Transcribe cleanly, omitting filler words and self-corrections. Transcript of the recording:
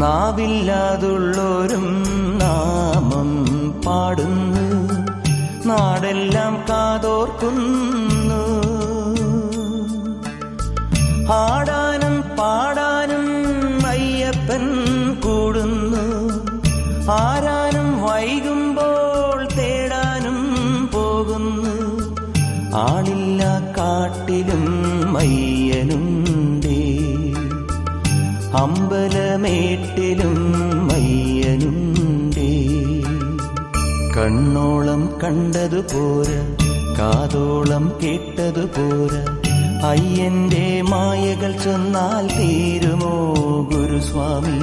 നാവില്ലാതുള്ളോരും നാമം പാടുന്നു, നാടെല്ലാം കാതോർക്കുന്നു. ആടാനും പാടാനും അയ്യപ്പൻ കൂടുന്നു, ആരാനും വൈകുമ്പോൾ തേടാനും പോകുന്നു. ആളില്ല കാട്ടിലും മയ്യനുണ്ടേ, അമ്പലമേട്ടിലും മയ്യനുണ്ടേ. കണ്ണോളം കണ്ടതുപോരാ, കാതോളം കേട്ടതുപോരാ, അയ്യന്റെ മായകൾ ചൊന്നാൽ തീരുമോ ഗുരുസ്വാമി?